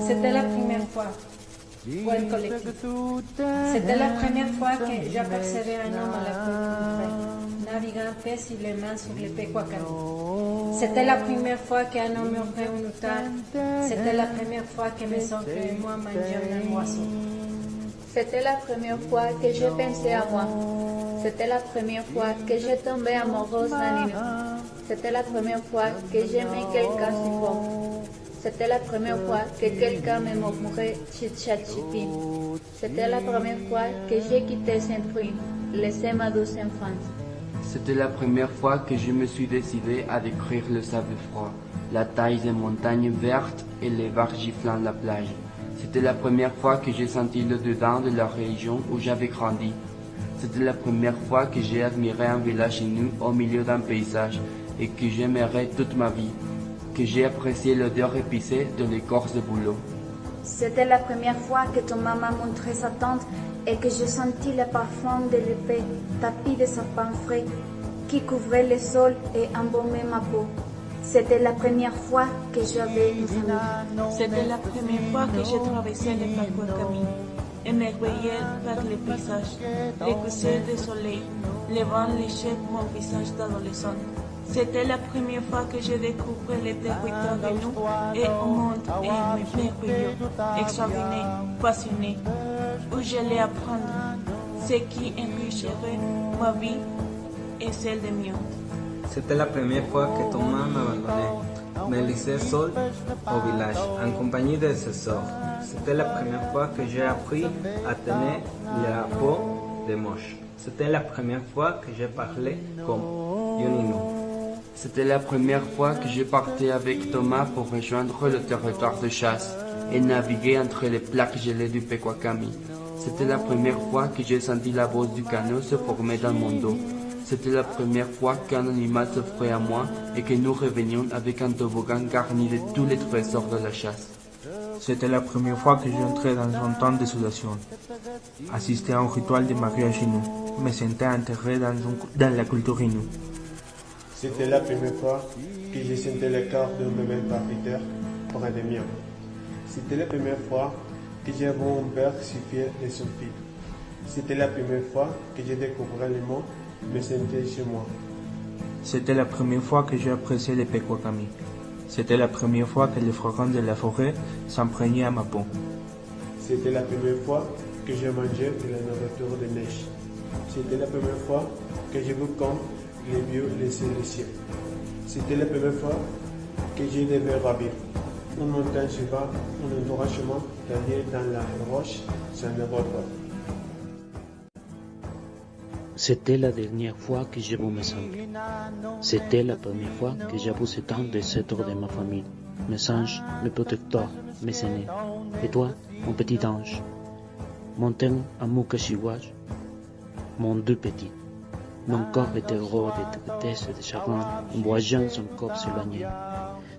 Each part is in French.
C'était la première fois. Buen colectivo. C'était la première fois que j'apercevais un homme à la côte, naviguant paisiblement sur les Pequacamis. C'était la première fois qu'un homme ouvrait une outarde. C'était la première fois que mes oncles et moi mangions un oiseau. C'était la première fois que j'ai pensé à moi. C'était la première fois que j'ai tombé amoureuse d'un Inuit. C'était la première fois que j'aimais quelqu'un si fort. C'était la première fois que quelqu'un me murmurait chit-chat-chitin. C'était la première fois que j'ai quitté Saint-Fruit, laissé ma douce enfance. C'était la première fois que je me suis décidé à décrire le sable froid, la taille des montagnes vertes et les vagues giflant la plage. C'était la première fois que j'ai senti le dedans de la région où j'avais grandi. C'était la première fois que j'ai admiré un village nu au milieu d'un paysage et que j'aimerais toute ma vie, que j'ai apprécié l'odeur épicée de l'écorce de bouleau. C'était la première fois que ton maman montrait sa tente et que je sentis le parfum de l'épée tapis de sapin frais qui couvrait le sol et embaumait ma peau. C'était la première fois que j'avais une famille. C'était la première fois que j'ai traversé les Pequacamis, émerveillé par les paysages, les couchers de soleil, les vents léchés mon visage d'adolescente. C'était la première fois que je découvrais les territoires de nous et un monde merveilleux, extraordinaire, passionné, où j'allais apprendre ce qui enrichirait ma vie et celle des miens. C'était la première fois que ton maman m'abandonnait, me laissait seul au village, en compagnie de ses sœurs. C'était la première fois que j'ai appris à tenir la peau de moche. C'était la première fois que j'ai parlé comme Yonino. C'était la première fois que je partais avec Thomas pour rejoindre le territoire de chasse et naviguer entre les plaques gelées du Pequacami. C'était la première fois que j'ai senti la bosse du canot se former dans mon dos. C'était la première fois qu'un animal s'offrait à moi et que nous revenions avec un toboggan garni de tous les trésors de la chasse. C'était la première fois que j'entrais dans un temps de soudation, assistais à un rituel de mariage Innu, me sentais enterré dans la culture Innu. C'était la première fois que je sentais le cœur d'un bébé palpiteur près de mien. C'était la première fois que j'ai vu un père si fier de son fils. C'était la première fois que j'ai découvert le mot me sentais chez moi. C'était la première fois que j'ai apprécié les Pequacami. C'était la première fois que les fragrances de la forêt s'imprégnaient à ma peau. C'était la première fois que j'ai mangé de la nourriture de neige. C'était la première fois que j'ai vu comme les vieux laissaient le ciel. C'était la première fois que j'ai devais ravir. Une montagne se bat, un encouragement taillé dans la roche, ça ne vaut pas. C'était la dernière fois que j'ai vu mes oncles. C'était la première fois que j'ai vu cet ancêtre de ma famille, mes anges, mes protecteurs, mes aînés. Et toi, mon petit ange, mon terme amour cachiouage, mon deux petits. Mon corps était rôde de tristesse et de chagrin, en voyageant son corps s'éloigner.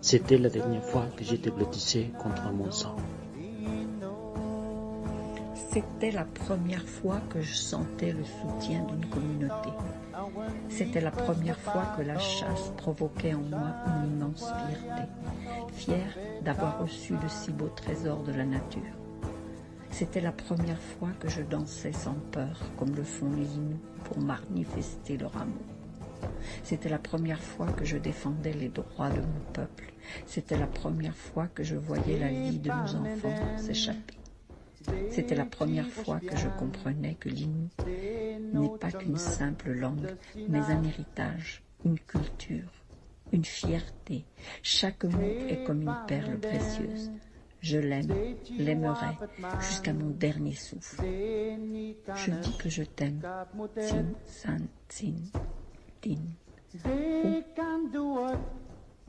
C'était la dernière fois que j'étais blottissé contre mon sang. C'était la première fois que je sentais le soutien d'une communauté. C'était la première fois que la chasse provoquait en moi une immense fierté, fière d'avoir reçu de si beaux trésors de la nature. C'était la première fois que je dansais sans peur, comme le font les Inuits, pour manifester leur amour. C'était la première fois que je défendais les droits de mon peuple. C'était la première fois que je voyais la vie de nos enfants s'échapper. C'était la première fois que je comprenais que l'Innu n'est pas qu'une simple langue, mais un héritage, une culture, une fierté. Chaque mot est comme une perle précieuse. Je l'aime, l'aimerai jusqu'à mon dernier souffle. Je dis que je t'aime. Tin, san, tin, tin. Oh.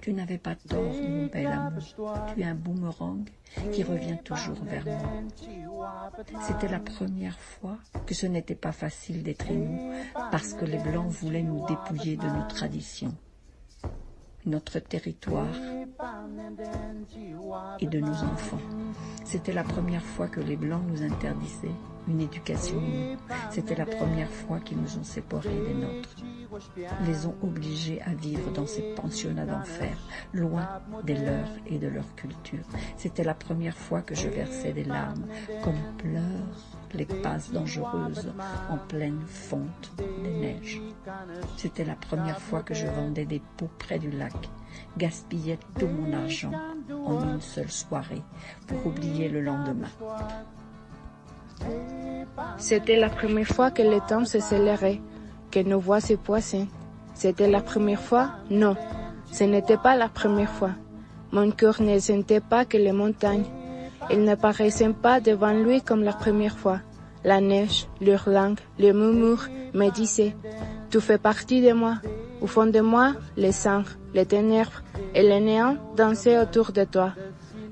Tu n'avais pas tort, mon bel amour. Tu es un boomerang qui revient toujours vers moi. C'était la première fois que ce n'était pas facile d'être Innu parce que les Blancs voulaient nous dépouiller de nos traditions. Notre territoire et de nos enfants. C'était la première fois que les Blancs nous interdisaient une éducation libre. C'était la première fois qu'ils nous ont séparés des nôtres, les ont obligés à vivre dans ces pensionnats d'enfer, loin des leurs et de leur culture. C'était la première fois que je versais des larmes, comme pleurent les passes dangereuses en pleine fonte des neiges. C'était la première fois que je vendais des pots près du lac, gaspillais tout mon argent en une seule soirée pour oublier le lendemain. C'était la première fois que le temps se scélérait, que nos voix se poissaient. C'était la première fois? Non, ce n'était pas la première fois. Mon cœur ne sentait pas que les montagnes. Elles ne paraissaient pas devant lui comme la première fois. La neige, leur langue, le murmure me disaient « Tu fais partie de moi ». Au fond de moi, les sang, les ténèbres et le néant dansaient autour de toi.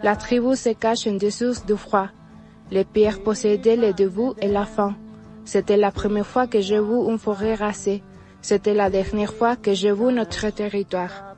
La tribu se cache en dessous du froid. Les pierres possédaient le début et la fin. C'était la première fois que j'ai vu une forêt rasée. C'était la dernière fois que j'ai vu notre territoire.